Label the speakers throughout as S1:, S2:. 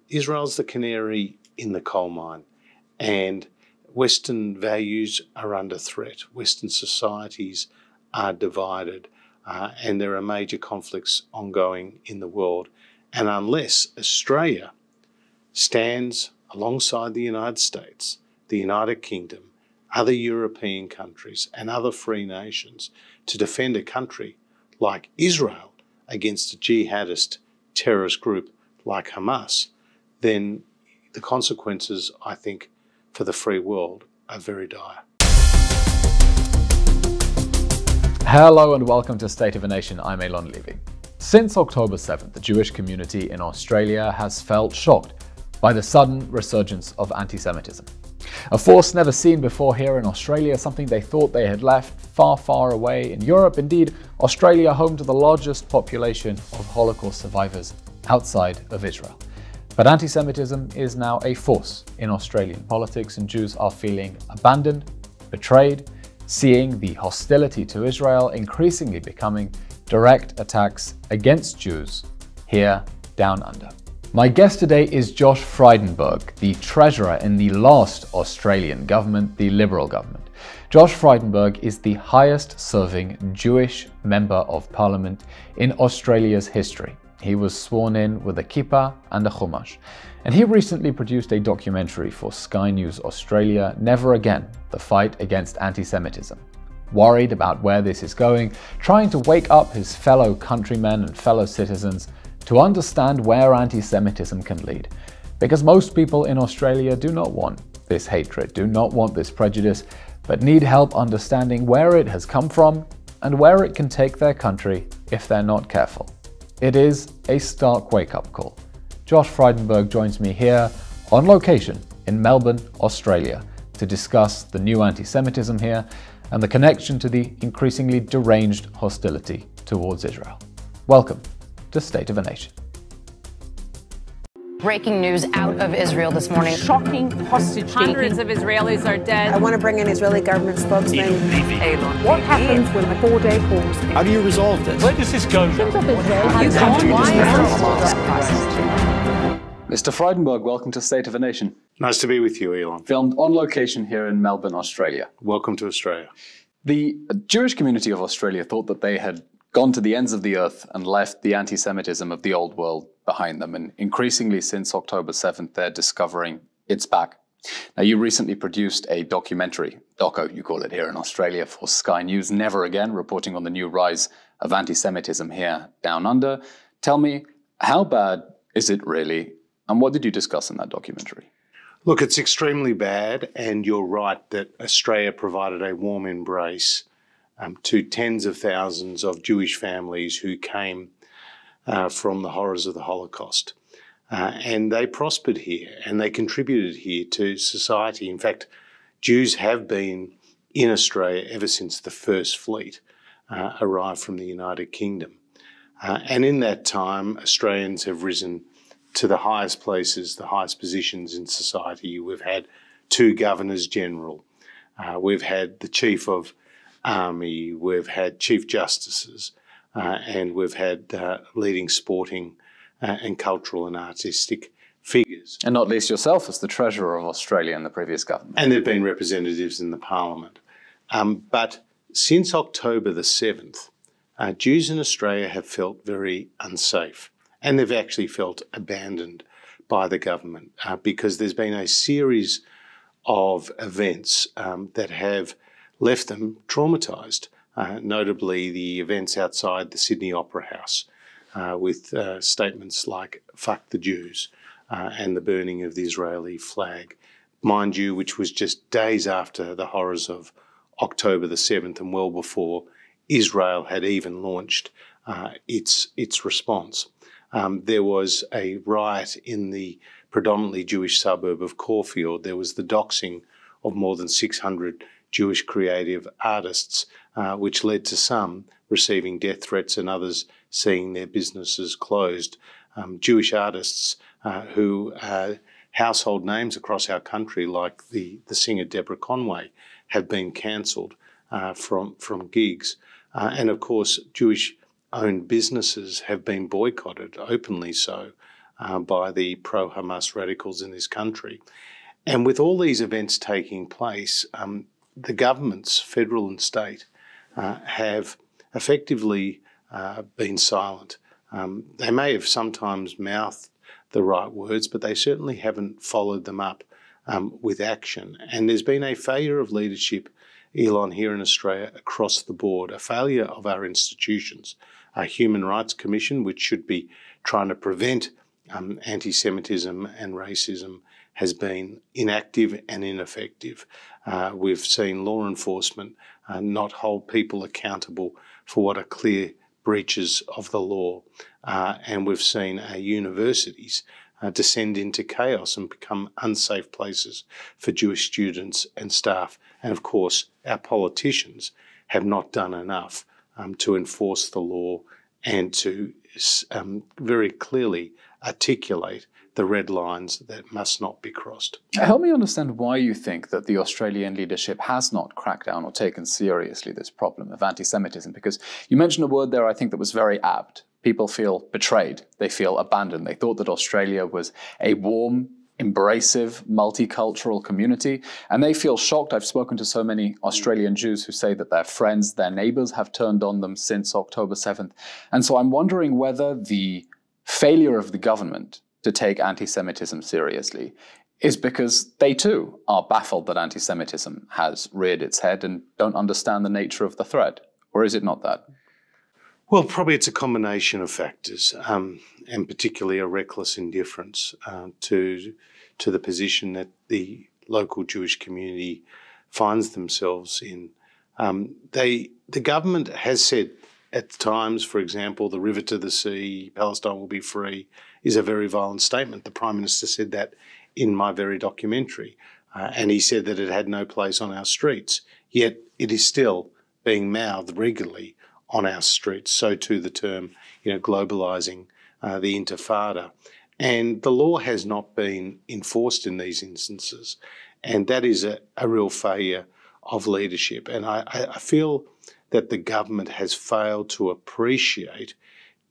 S1: Israel's the canary in the coal mine, and Western values are under threat. Western societies are divided, and there are major conflicts ongoing in the world. And unless Australia stands alongside the United States, the United Kingdom, other European countries and other free nations to defend a country like Israel against a jihadist terrorist group like Hamas, then the consequences, I think, for the free world are very dire.
S2: Hello and welcome to State of a Nation. I'm Eylon Levy. Since October 7th, the Jewish community in Australia has felt shocked by the sudden resurgence of anti-Semitism. A force never seen before here in Australia, something they thought they had left far, far away in Europe. Indeed, Australia home to the largest population of Holocaust survivors outside of Israel. But anti-Semitism is now a force in Australian politics, and Jews are feeling abandoned, betrayed, seeing the hostility to Israel increasingly becoming direct attacks against Jews here down under. My guest today is Josh Frydenberg, the treasurer in the last Australian government, the Liberal government. Josh Frydenberg is the highest serving Jewish member of parliament in Australia's history. He was sworn in with a kippah and a chumash, and he recently produced a documentary for Sky News Australia, Never Again, the fight against anti-Semitism. Worried about where this is going, trying to wake up his fellow countrymen and fellow citizens to understand where anti-Semitism can lead. Because most people in Australia do not want this hatred, do not want this prejudice, but need help understanding where it has come from and where it can take their country if they're not careful. It is a stark wake-up call. Josh Frydenberg joins me here on location in Melbourne, Australia, to discuss the new anti-Semitism here and the connection to the increasingly deranged hostility towards Israel. Welcome to State of a Nation.
S3: Breaking news out of Israel this morning.
S4: Shocking hostage taking.
S5: Hundreds of Israelis are dead.
S6: I want to bring in Israeli government spokesman.
S4: Eylon. What happens when the 4-day pause?
S7: How do you resolve this?
S8: Where does this go?
S2: Mr. Frydenberg, welcome to State of a Nation.
S1: Nice to be with you, Eylon.
S2: Filmed on location here in Melbourne, Australia.
S1: Welcome to Australia.
S2: The Jewish community of Australia thought that they had gone to the ends of the earth and left the anti-Semitism of the old world behind them. And increasingly since October 7th, they're discovering it's back. Now, you recently produced a documentary, doco you call it here in Australia, for Sky News, Never Again, reporting on the new rise of anti-Semitism here down under. Tell me, how bad is it really? And what did you discuss in that documentary?
S1: Look, it's extremely bad, and you're right that Australia provided a warm embrace to tens of thousands of Jewish families who came from the horrors of the Holocaust. And they prospered here, and they contributed here to society. In fact, Jews have been in Australia ever since the first fleet arrived from the United Kingdom. And in that time, Australians have risen to the highest places, the highest positions in society. We've had 2 governors general. We've had the chief of Army, we've had chief justices, and we've had leading sporting and cultural and artistic figures.
S2: And not least yourself as the treasurer of Australia in the previous government.
S1: And there have been representatives in the parliament. But since October the 7th, Jews in Australia have felt very unsafe, and they've actually felt abandoned by the government because there's been a series of events that have left them traumatised, notably the events outside the Sydney Opera House with statements like "fuck the Jews" and the burning of the Israeli flag. Mind you, which was just days after the horrors of October the 7th and well before Israel had even launched its response. There was a riot in the predominantly Jewish suburb of Caulfield. There was the doxing of more than 600 Jewish creative artists, which led to some receiving death threats and others seeing their businesses closed. Jewish artists who are household names across our country, like the singer Deborah Conway, have been cancelled from gigs. And of course, Jewish-owned businesses have been boycotted, openly so, by the pro-Hamas radicals in this country. And with all these events taking place, the governments, federal and state, have effectively been silent. They may have sometimes mouthed the right words, but they certainly haven't followed them up with action. And there's been a failure of leadership, Eylon, here in Australia across the board, a failure of our institutions. Our Human Rights Commission, which should be trying to prevent anti-Semitism and racism, has been inactive and ineffective. We've seen law enforcement not hold people accountable for what are clear breaches of the law. And we've seen our universities descend into chaos and become unsafe places for Jewish students and staff. And of course, our politicians have not done enough to enforce the law and to very clearly articulate the red lines that must not be crossed.
S2: Help me understand why you think that the Australian leadership has not cracked down or taken seriously this problem of anti-Semitism, because you mentioned a word there I think that was very apt. People feel betrayed. They feel abandoned. They thought that Australia was a warm, embracive, multicultural community, and they feel shocked. I've spoken to so many Australian Jews who say that their friends, their neighbours have turned on them since October 7th. And so I'm wondering whether the failure of the government to take anti-Semitism seriously is because they too are baffled that anti-Semitism has reared its head and don't understand the nature of the threat. Or is it not that?
S1: Well, probably it's a combination of factors, and particularly a reckless indifference to the position that the local Jewish community finds themselves in. The government has said at times, for example, the river to the sea, Palestine will be free, is a very violent statement. The Prime Minister said that in my very documentary, and he said that it had no place on our streets, yet it is still being mouthed regularly on our streets. So too the term, globalising the Intifada. And the law has not been enforced in these instances, and that is a real failure of leadership. And I feel that the government has failed to appreciate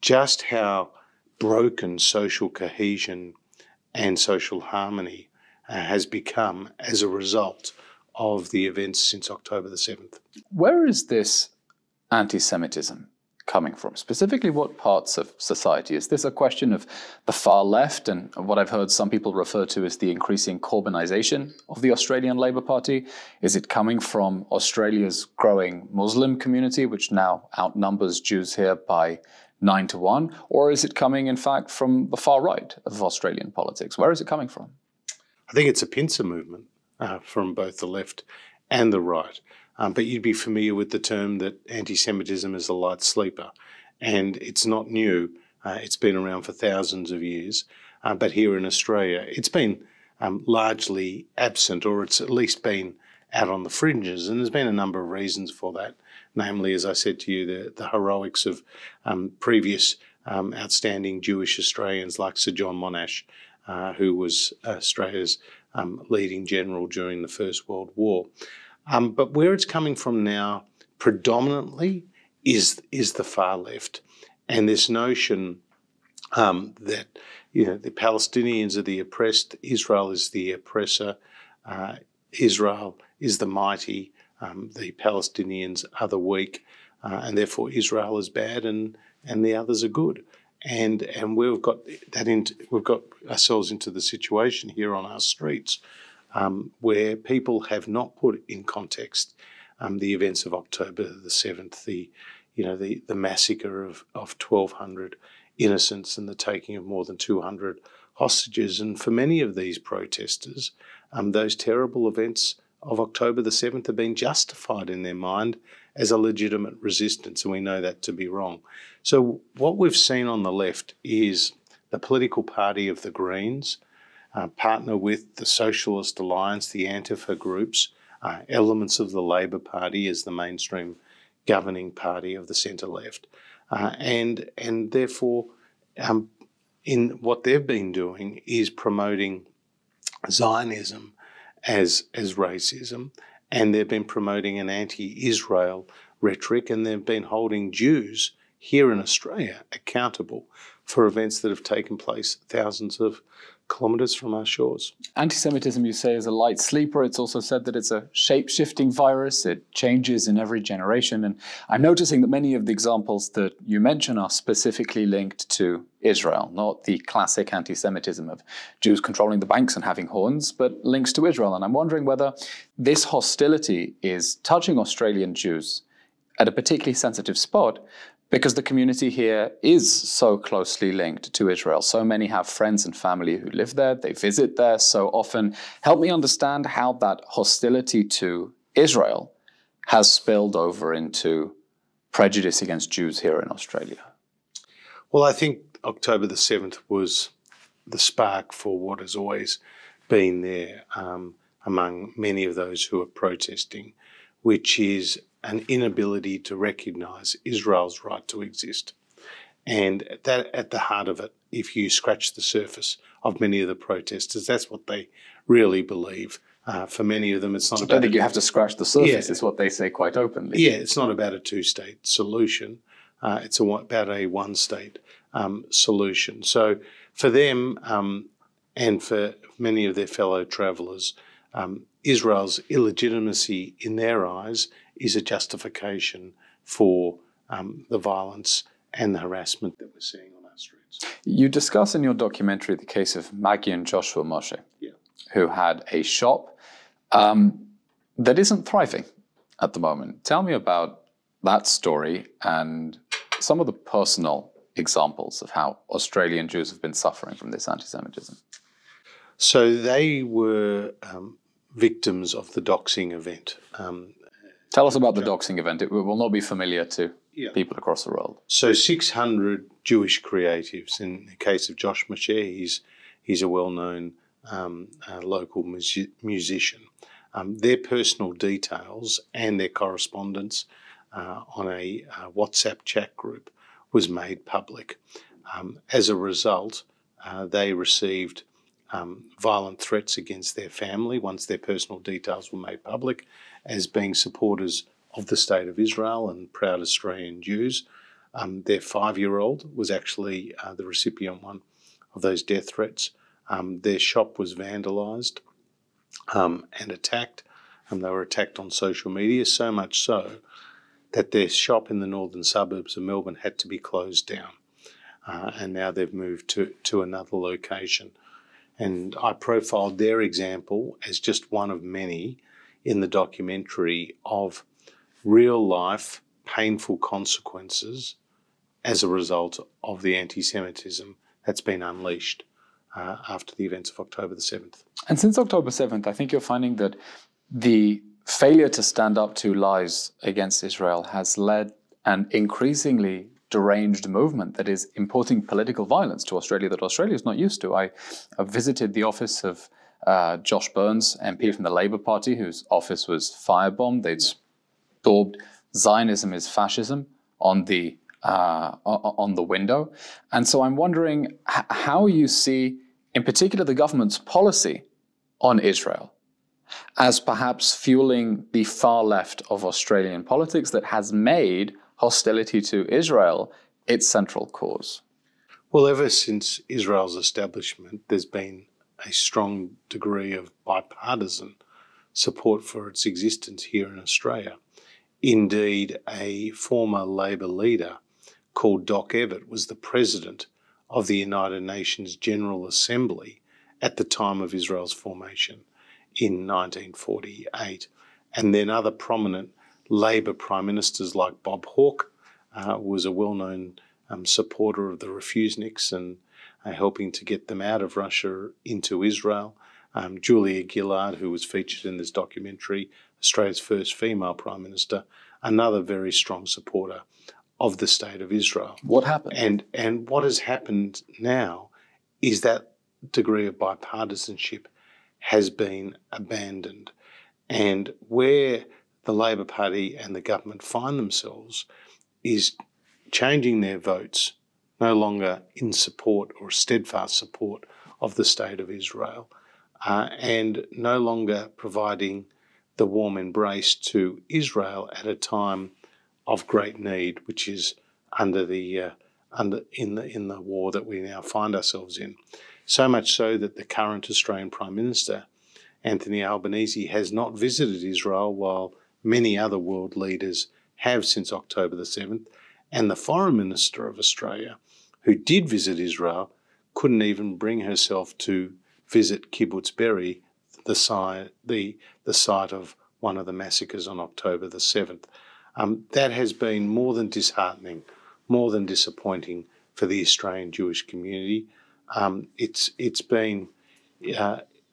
S1: just how broken social cohesion and social harmony has become as a result of the events since October the 7th.
S2: Where is this anti-Semitism coming from? Specifically, what parts of society? Is this a question of the far left and what I've heard some people refer to as the increasing Corbynisation of the Australian Labor Party? Is it coming from Australia's growing Muslim community, which now outnumbers Jews here by 9-1? Or is it coming, in fact, from the far right of Australian politics? Where is it coming from?
S1: I think it's a pincer movement from both the left and the right. But you'd be familiar with the term that anti-Semitism is a light sleeper, and it's not new. It's been around for thousands of years, but here in Australia, it's been largely absent, or it's at least been out on the fringes, and there's been a number of reasons for that. Namely, as I said to you, the heroics of previous outstanding Jewish Australians like Sir John Monash, who was Australia's leading general during the First World War. But where it's coming from now predominantly is the far left, and this notion that the Palestinians are the oppressed, Israel is the oppressor, Israel is the mighty, the Palestinians are the weak, and therefore Israel is bad and the others are good. And we've got ourselves into the situation here on our streets where people have not put in context the events of October the 7th, the massacre of 1,200 innocents and the taking of more than 200 hostages. And for many of these protesters, those terrible events of October the 7th have been justified in their mind as a legitimate resistance, and we know that to be wrong. So what we've seen on the left is the political party of the Greens partner with the Socialist Alliance, the Antifa groups, elements of the Labor Party as the mainstream governing party of the centre-left. And therefore, in what they've been doing is promoting Zionism as racism, and they've been promoting an anti-Israel rhetoric, and they've been holding Jews here in Australia accountable for events that have taken place thousands of kilometres from our shores.
S2: Anti-Semitism, you say, is a light sleeper. It's also said that it's a shape-shifting virus. It changes in every generation. And I'm noticing that many of the examples that you mention are specifically linked to Israel, not the classic anti-Semitism of Jews controlling the banks and having horns, but links to Israel. And I'm wondering whether this hostility is touching Australian Jews at a particularly sensitive spot, because the community here is so closely linked to Israel. So many have friends and family who live there. They visit there so often. Help me understand how that hostility to Israel has spilled over into prejudice against Jews here in Australia.
S1: Well, I think October the 7th was the spark for what has always been there among many of those who are protesting, which is an inability to recognise Israel's right to exist. And that, at the heart of it, if you scratch the surface of many of the protesters, that's what they really believe. For many of them, it's not about... I
S2: don't think you have to scratch the surface, is what they say quite openly.
S1: Yeah, it's not about a two-state solution. It's about a one-state solution. So for them and for many of their fellow travellers, Israel's illegitimacy in their eyes is a justification for the violence and the harassment that we're seeing on our streets.
S2: You discuss in your documentary the case of Maggie and Joshua Moshe, who had a shop that isn't thriving at the moment. Tell me about that story and some of the personal examples of how Australian Jews have been suffering from this anti-Semitism.
S1: So they were victims of the doxing event.
S2: Tell us about the doxing event. It will not be familiar to people across the world.
S1: So 600 Jewish creatives. In the case of Josh Moshe, he's a well-known local musician. Their personal details and their correspondence on a WhatsApp chat group was made public. As a result, they received violent threats against their family once their personal details were made public, as being supporters of the State of Israel and proud Australian Jews. Their 5-year-old was actually the recipient one of those death threats. Their shop was vandalised and attacked. They were attacked on social media, so much so that their shop in the northern suburbs of Melbourne had to be closed down. And now they've moved to another location. And I profiled their example as just one of many in the documentary of real-life painful consequences as a result of the anti-Semitism that's been unleashed after the events of October the 7th.
S2: And since October 7th, I think you're finding that the failure to stand up to lies against Israel has led an increasingly deranged movement that is importing political violence to Australia that Australia is not used to. I visited the office of Josh Burns, MP from the Labour Party, whose office was firebombed. They'd daubed Zionism is fascism on the window. And so I'm wondering how you see, in particular, the government's policy on Israel as perhaps fueling the far left of Australian politics that has made hostility to Israel its central cause.
S1: Well, ever since Israel's establishment, there's been a strong degree of bipartisan support for its existence here in Australia. Indeed, a former Labor leader called Doc Evatt was the president of the United Nations General Assembly at the time of Israel's formation in 1948. And then other prominent Labor prime ministers like Bob Hawke was a well-known supporter of the refuseniks and helping to get them out of Russia into Israel. Julia Gillard, who was featured in this documentary, Australia's first female prime minister, another very strong supporter of the State of Israel.
S2: What happened?
S1: And what has happened now is that degree of bipartisanship has been abandoned. And where the Labor Party and the government find themselves is changing their votes, no longer in support or steadfast support of the State of Israel, and no longer providing the warm embrace to Israel at a time of great need, which is under the in the war that we now find ourselves in. So much so that the current Australian Prime Minister, Anthony Albanese, has not visited Israel, while many other world leaders have since October the 7th. And the Foreign Minister of Australia, who did visit Israel, couldn't even bring herself to visit Kibbutz Be'eri, the site of one of the massacres on October the 7th. That has been more than disheartening, more than disappointing for the Australian Jewish community. It's been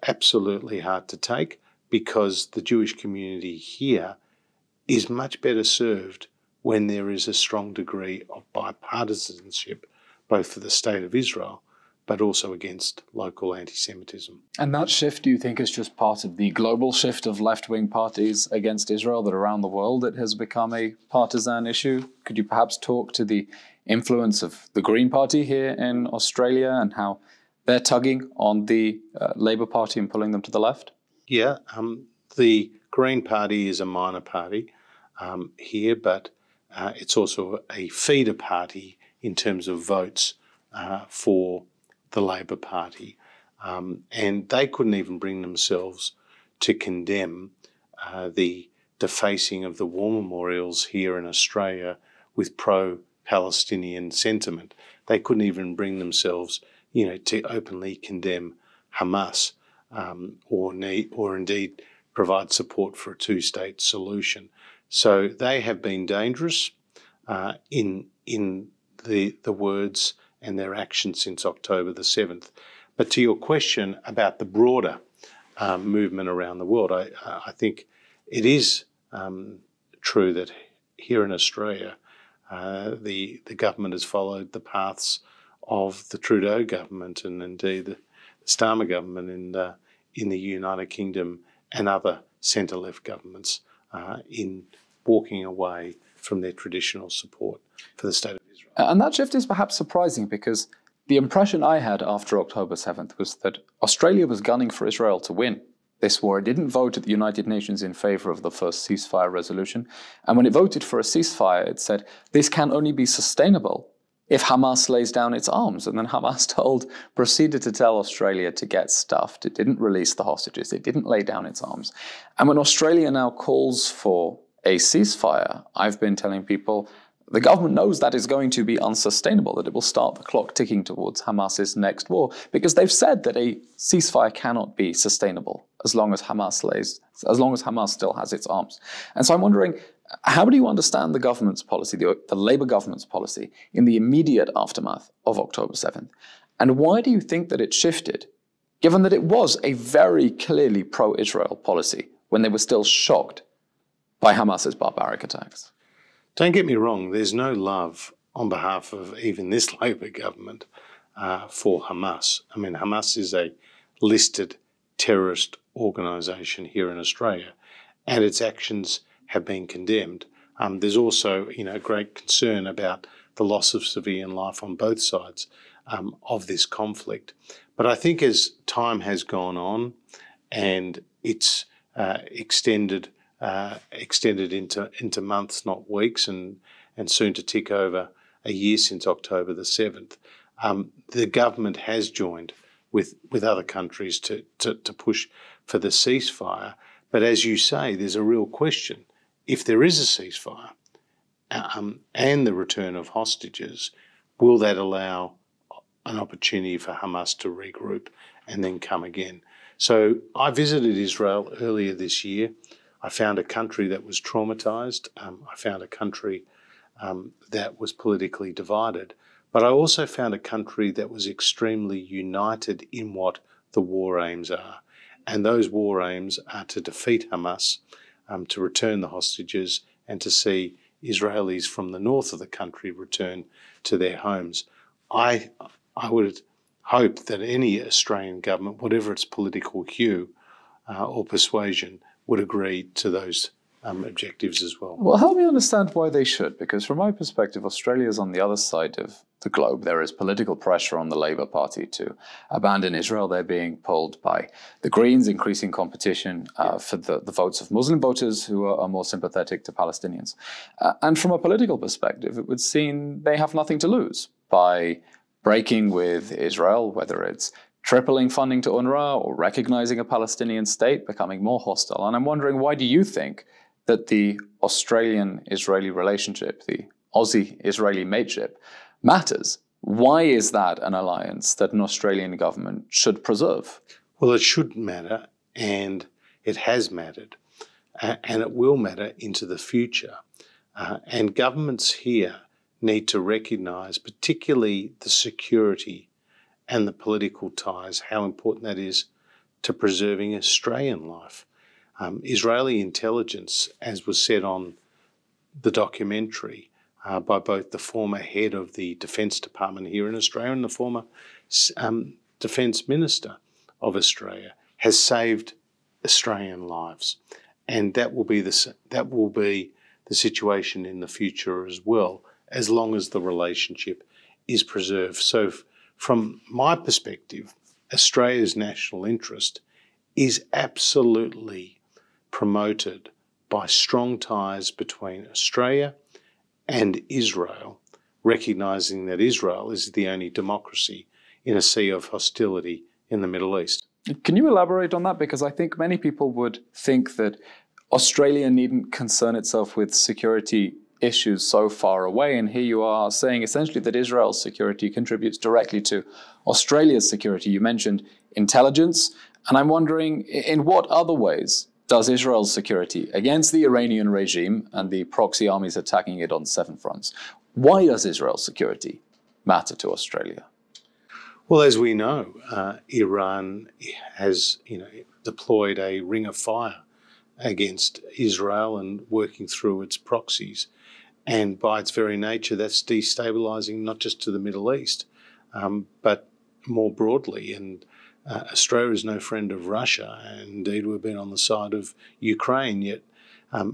S1: absolutely hard to take, because the Jewish community here is much better served when there is a strong degree of bipartisanship, both for the State of Israel, but also against local anti-Semitism.
S2: And that shift, do you think, is just part of the global shift of left-wing parties against Israel, that around the world it has become a partisan issue? Could you perhaps talk to the influence of the Green Party here in Australia and how they're tugging on the Labour Party and pulling them to the left?
S1: Yeah, the Green Party is a minor party here, but it's also a feeder party in terms of votes for the Labor Party. And they couldn't even bring themselves to condemn the defacing of the war memorials here in Australia with pro-Palestinian sentiment. They couldn't even bring themselves, to openly condemn Hamas or indeed provide support for a two-state solution. So they have been dangerous in the words and their actions since October the 7th. But to your question about the broader movement around the world, I think it is true that here in Australia, the government has followed the paths of the Trudeau government and indeed the Starmer government in the United Kingdom and other centre-left governments in walking away from their traditional support for the State of Israel.
S2: And that shift is perhaps surprising, because the impression I had after October 7th was that Australia was gunning for Israel to win this war. It didn't vote at the United Nations in favour of the first ceasefire resolution. And when it voted for a ceasefire, it said this can only be sustainable if Hamas lays down its arms. And then Hamas proceeded to tell Australia to get stuffed. It didn't release the hostages. It didn't lay down its arms. And when Australia now calls for a ceasefire, I've been telling people the government knows that is going to be unsustainable, that it will start the clock ticking towards Hamas's next war, because they've said that a ceasefire cannot be sustainable as long as Hamas still has its arms. And so I'm wondering, how do you understand the government's policy, the Labour government's policy, in the immediate aftermath of October 7th? And why do you think that it shifted, given that it was a very clearly pro-Israel policy when they were still shocked by Hamas's barbaric attacks?
S1: Don't get me wrong, there's no love on behalf of even this Labor government for Hamas. I mean, Hamas is a listed terrorist organisation here in Australia, and its actions have been condemned. There's also, great concern about the loss of civilian life on both sides of this conflict. But I think as time has gone on and it's extended into months, not weeks, and soon to tick over a year since October the 7th, the government has joined with other countries to push for the ceasefire. But as you say, there's a real question. If there is a ceasefire and the return of hostages, will that allow an opportunity for Hamas to regroup and then come again? So I visited Israel earlier this year. I found a country that was traumatised. I found a country that was politically divided. But I also found a country that was extremely united in what the war aims are. And those war aims are to defeat Hamas, to return the hostages, and to see Israelis from the north of the country return to their homes. I would hope that any Australian government, whatever its political hue or persuasion, would agree to those objectives as well.
S2: Well, help me understand why they should, because from my perspective, Australia is on the other side of the globe. There is political pressure on the Labour Party to abandon Israel. They're being pulled by the Greens, increasing competition for the votes of Muslim voters who are more sympathetic to Palestinians. And from a political perspective, it would seem they have nothing to lose by breaking with Israel, whether it's tripling funding to UNRWA or recognizing a Palestinian state, becoming more hostile. And I'm wondering, why do you think that the Australian-Israeli relationship, the Aussie-Israeli mateship, matters? Why is that an alliance that an Australian government should preserve?
S1: Well, it should matter, and it has mattered, and it will matter into the future. And governments here need to recognise, particularly the security and the political ties, how important that is to preserving Australian life. Israeli intelligence, as was said on the documentary by both the former head of the Defence Department here in Australia and the former Defence Minister of Australia, has saved Australian lives, and that will be the situation in the future as well, as long as the relationship is preserved. So from my perspective, Australia's national interest is absolutely promoted by strong ties between Australia and Israel, recognising that Israel is the only democracy in a sea of hostility in the Middle East.
S2: Can you elaborate on that? Because I think many people would think that Australia needn't concern itself with security issues so far away, and here you are saying essentially that Israel's security contributes directly to Australia's security. You mentioned intelligence, and I'm wondering, in what other ways does Israel's security against the Iranian regime and the proxy armies attacking it on 7 fronts, why does Israel's security matter to Australia?
S1: Well, as we know, Iran has deployed a ring of fire against Israel and working through its proxies. And by its very nature, that's destabilising not just to the Middle East, but more broadly. And Australia is no friend of Russia. And indeed, we've been on the side of Ukraine, yet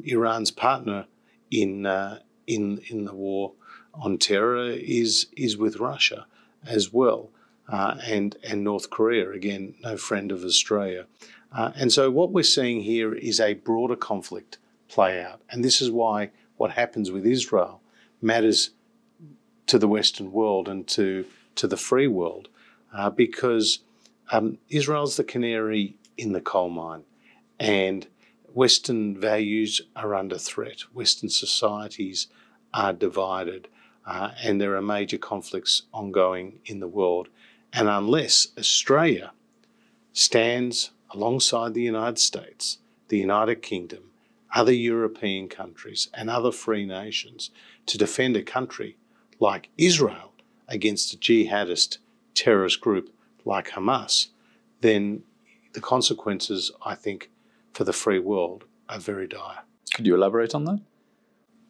S1: Iran's partner in the war on terror is with Russia as well. And North Korea, again, no friend of Australia. And so what we're seeing here is a broader conflict play out. And this is why what happens with Israel matters to the Western world and to the free world, because Israel's the canary in the coal mine, and Western values are under threat. Western societies are divided, and there are major conflicts ongoing in the world. And unless Australia stands alongside the United States, the United Kingdom, other European countries and other free nations to defend a country like Israel against a jihadist terrorist group like Hamas, then the consequences, I think, for the free world are very dire.
S2: Could you elaborate on that?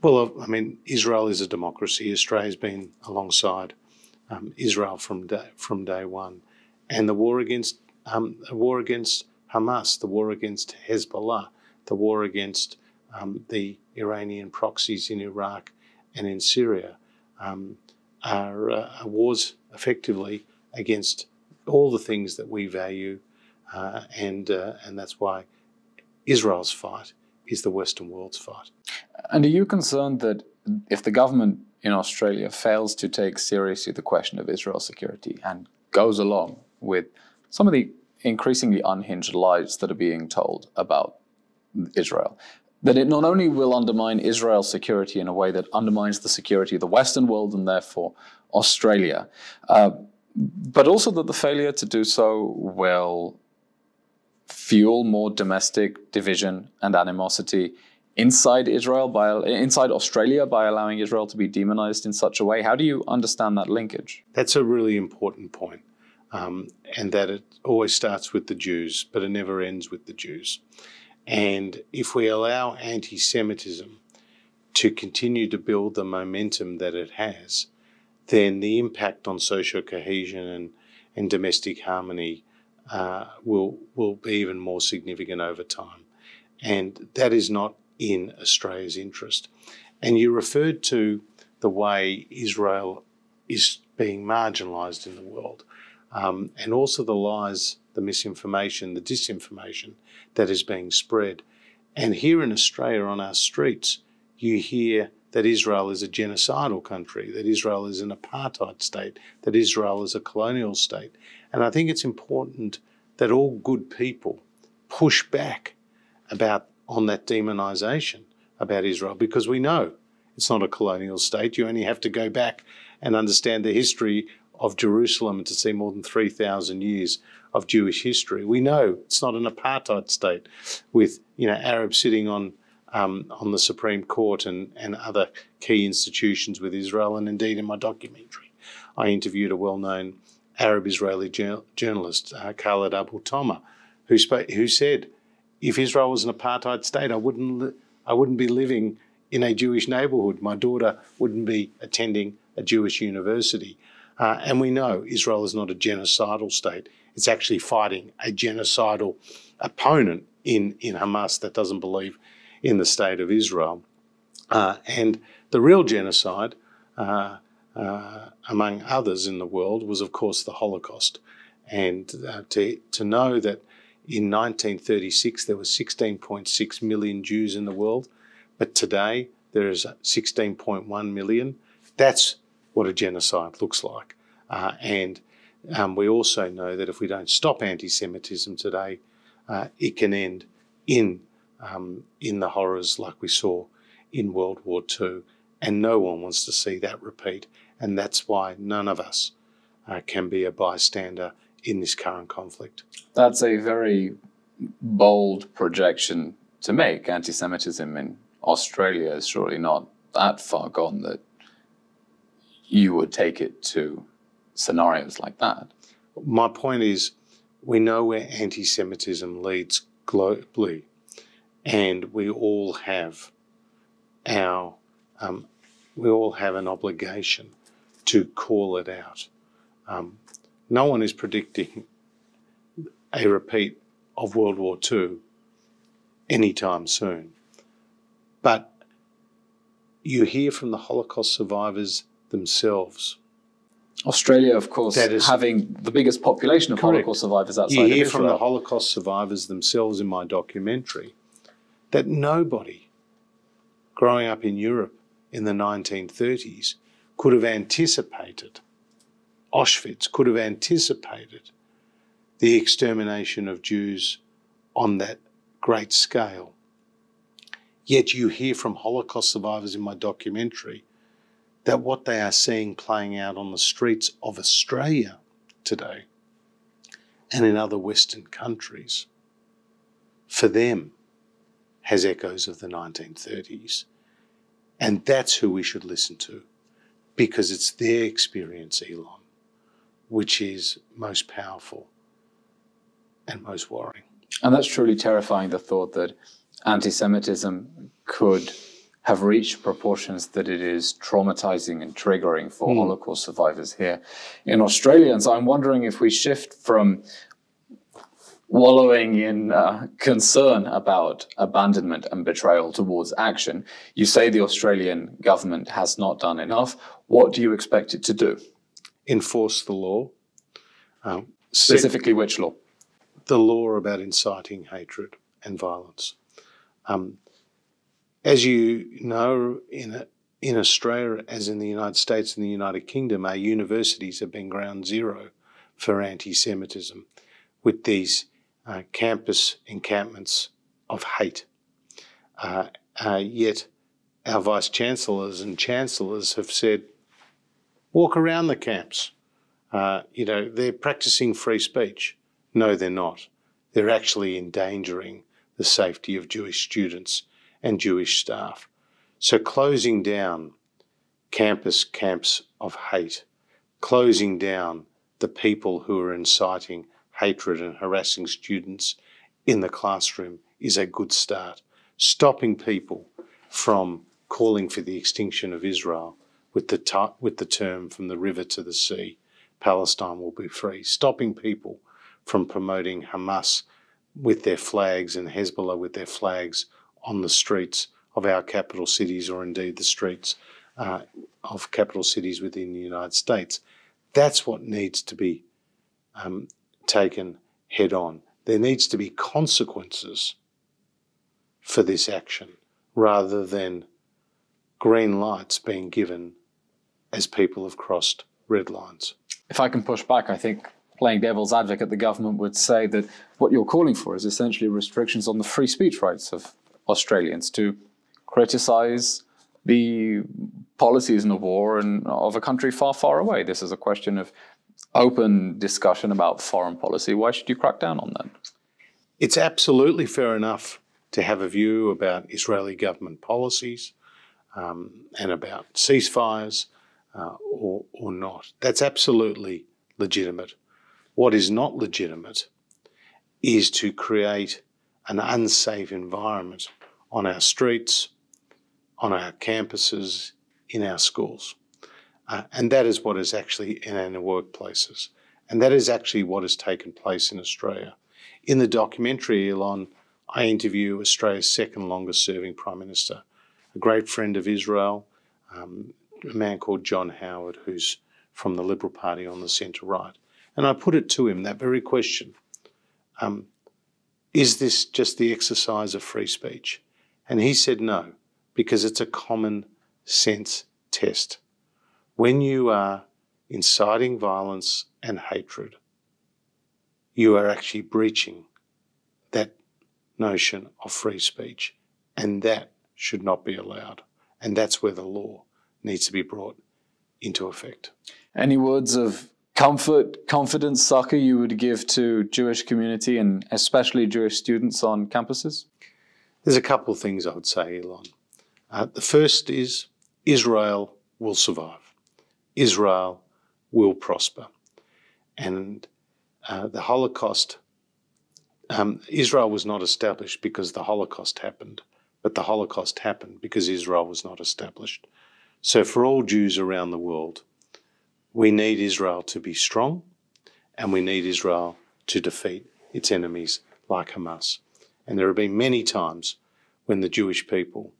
S1: Well, I mean, Israel is a democracy. Australia's been alongside Israel from day one, and the war against Hamas, the war against Hezbollah, the war against the Iranian proxies in Iraq and in Syria are wars effectively against all the things that we value, and that's why Israel's fight is the Western world's fight.
S2: And are you concerned that if the government in Australia fails to take seriously the question of Israel's security and goes along with some of the increasingly unhinged lies that are being told about Israel, that it not only will undermine Israel's security in a way that undermines the security of the Western world and therefore Australia, but also that the failure to do so will fuel more domestic division and animosity inside Australia by allowing Israel to be demonized in such a way? How do you understand that linkage?
S1: That's a really important point, and that it always starts with the Jews, but it never ends with the Jews. And if we allow anti-Semitism to continue to build the momentum that it has, then the impact on social cohesion and domestic harmony will be even more significant over time. And that is not in Australia's interest. And you referred to the way Israel is being marginalised in the world, and also the lies, the misinformation, the disinformation that is being spread. And here in Australia on our streets, you hear that Israel is a genocidal country, that Israel is an apartheid state, that Israel is a colonial state. And I think it's important that all good people push back on that demonisation about Israel, because we know it's not a colonial state. You only have to go back and understand the history of Jerusalem to see more than 3,000 years of Jewish history. We know it's not an apartheid state with Arabs sitting on the Supreme Court and other key institutions with Israel. And indeed, in my documentary, I interviewed a well-known Arab-Israeli journalist, Khaled Abu Toma, who said, if Israel was an apartheid state, I wouldn't be living in a Jewish neighbourhood. My daughter wouldn't be attending a Jewish university. And we know Israel is not a genocidal state. It's actually fighting a genocidal opponent in Hamas that doesn't believe in the state of Israel. And the real genocide, among others in the world, was of course the Holocaust. And to know that in 1936 there were 16.6 million Jews in the world, but today there is 16.1 million. That's what a genocide looks like. And we also know that if we don't stop anti-Semitism today, it can end in the horrors like we saw in World War II. And no one wants to see that repeat. And that's why none of us can be a bystander in this current conflict.
S2: That's a very bold projection to make. Anti-Semitism in Australia is surely not that far gone that you would take it to scenarios like that.
S1: My point is, we know where anti-Semitism leads globally, and we all have an obligation to call it out. No one is predicting a repeat of World War II anytime soon. But you hear from the Holocaust survivors themselves.
S2: Australia, of course, having the biggest population of Holocaust survivors outside of Israel.
S1: You hear from the Holocaust survivors themselves in my documentary that nobody growing up in Europe in the 1930s could have anticipated Auschwitz, could have anticipated the extermination of Jews on that great scale. Yet you hear from Holocaust survivors in my documentary that what they are seeing playing out on the streets of Australia today and in other Western countries, for them, has echoes of the 1930s. And that's who we should listen to, because it's their experience, Eylon, which is most powerful and most worrying.
S2: And that's truly terrifying, the thought that anti-Semitism could have reached proportions that it is traumatizing and triggering for Holocaust survivors here in Australia. And so I'm wondering if we shift from wallowing in concern about abandonment and betrayal towards action. You say the Australian government has not done enough. What do you expect it to do?
S1: Enforce the law.
S2: Specifically, which law?
S1: The law about inciting hatred and violence. As you know, in Australia, as in the United States and the United Kingdom, our universities have been ground zero for anti-Semitism with these campus encampments of hate. Yet our vice-chancellors and chancellors have said, walk around the camps. They're practicing free speech. No, they're not. They're actually endangering the safety of Jewish students and Jewish staff. So closing down campus camps of hate, closing down the people who are inciting hatred and harassing students in the classroom is a good start. Stopping people from calling for the extinction of Israel with the term from the river to the sea, Palestine will be free. Stopping people from promoting Hamas with their flags and Hezbollah with their flags on the streets of our capital cities, or indeed the streets of capital cities within the United States. That's what needs to be taken head on. There needs to be consequences for this action rather than green lights being given as people have crossed red lines.
S2: If I can push back, I think playing devil's advocate, the government would say that what you're calling for is essentially restrictions on the free speech rights of Australians to criticise the policies in a war and of a country far, far away. This is a question of open discussion about foreign policy. Why should you crack down on that?
S1: It's absolutely fair enough to have a view about Israeli government policies and about ceasefires or not. That's absolutely legitimate. What is not legitimate is to create an unsafe environment on our streets, on our campuses, in our schools. And that is what is actually in our workplaces. And that is actually what has taken place in Australia. In the documentary, Eylon, I interview Australia's second longest serving Prime Minister, a great friend of Israel, a man called John Howard, who's from the Liberal Party on the centre-right. And I put it to him, that very question, is this just the exercise of free speech? And he said no, because it's a common sense test. When you are inciting violence and hatred, you are actually breaching that notion of free speech, and that should not be allowed. And that's where the law needs to be brought into effect.
S2: Any words of comfort, confidence, succour you would give to Jewish community and especially Jewish students on campuses?
S1: There's a couple of things I would say, Eylon. The first is Israel will survive. Israel will prosper. And the Holocaust, Israel was not established because the Holocaust happened, but the Holocaust happened because Israel was not established. So for all Jews around the world, we need Israel to be strong, and we need Israel to defeat its enemies like Hamas. And there have been many times when the Jewish people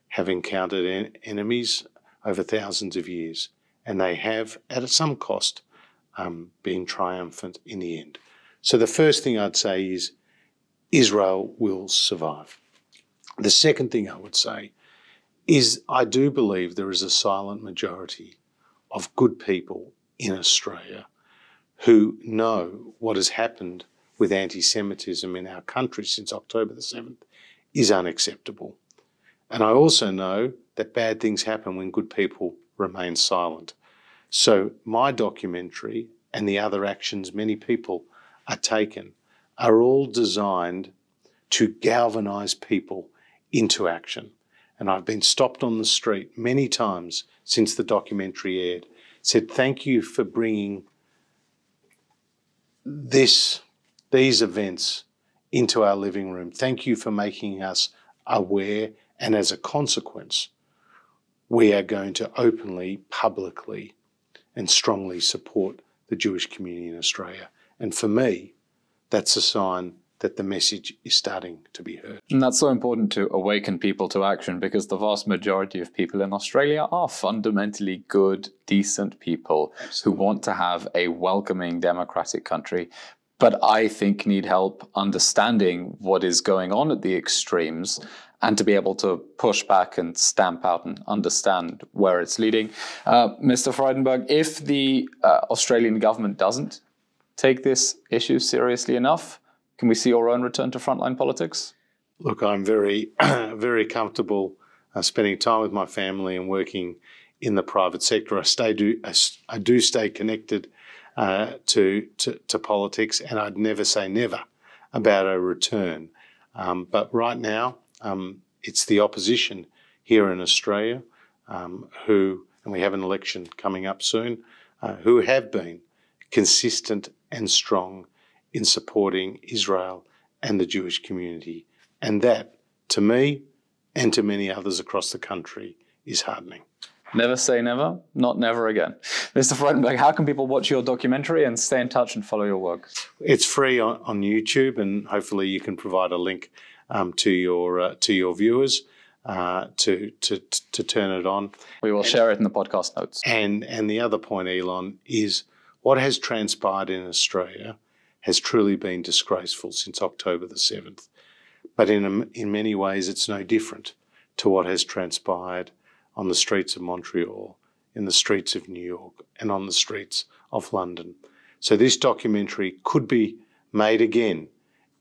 S1: have encountered enemies over thousands of years, and they have, at some cost, been triumphant in the end. So the first thing I'd say is Israel will survive. The second thing I would say is I do believe there is a silent majority of good people in Australia who know what has happened with anti-Semitism in our country since October the 7th is unacceptable. And I also know that bad things happen when good people remain silent. So my documentary and the other actions many people are taking are all designed to galvanise people into action. And I've been stopped on the street many times since the documentary aired, said, thank you for bringing these events into our living room. Thank you for making us aware. And as a consequence, we are going to openly, publicly, and strongly support the Jewish community in Australia. And for me, that's a sign that the message is starting to be heard.
S2: And that's so important to awaken people to action, because the vast majority of people in Australia are fundamentally good, decent people who want to have a welcoming, democratic country, but I think need help understanding what is going on at the extremes and to be able to push back and stamp out and understand where it's leading. Mr. Frydenberg, if the Australian government doesn't take this issue seriously enough, can we see your own return to frontline politics?
S1: Look, I'm very, very comfortable spending time with my family and working in the private sector. I do stay connected to politics, and I'd never say never about a return. But right now, it's the opposition here in Australia who, and we have an election coming up soon, who have been consistent and strong in supporting Israel and the Jewish community. And that, to me and to many others across the country, is heartening.
S2: Never say never, not never again. Mr. Frydenberg, how can people watch your documentary and stay in touch and follow your work?
S1: It's free on YouTube, and hopefully you can provide a link to your viewers to turn it on.
S2: We will share it in the podcast notes.
S1: And the other point, Eylon, is what has transpired in Australia has truly been disgraceful since October the 7th. But in many ways, it's no different to what has transpired on the streets of Montreal, in the streets of New York, and on the streets of London. So this documentary could be made again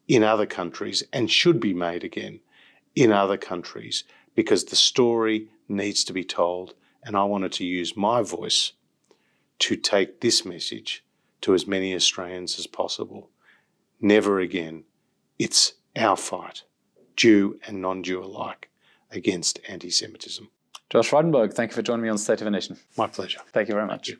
S1: in other countries and should be made again in other countries, because the story needs to be told, and I wanted to use my voice to take this message to as many Australians as possible. Never again. It's our fight, Jew and non-Jew alike, against anti-Semitism.
S2: Josh Frydenberg, thank you for joining me on State of a Nation.
S1: My pleasure.
S2: Thank you very much.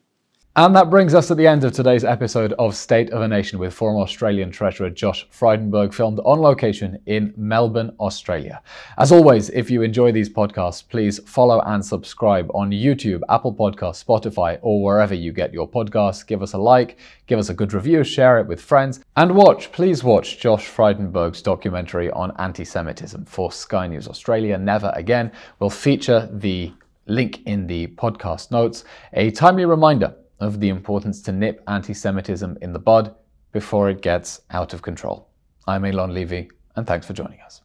S2: And that brings us to the end of today's episode of State of a Nation with former Australian Treasurer Josh Frydenberg, filmed on location in Melbourne, Australia. As always, if you enjoy these podcasts, please follow and subscribe on YouTube, Apple Podcasts, Spotify, or wherever you get your podcasts. Give us a like, give us a good review, share it with friends, and please watch Josh Frydenberg's documentary on anti-Semitism for Sky News Australia, Never Again. We'll feature the link in the podcast notes. A timely reminder of the importance to nip anti-Semitism in the bud before it gets out of control. I'm Eylon Levy, and thanks for joining us.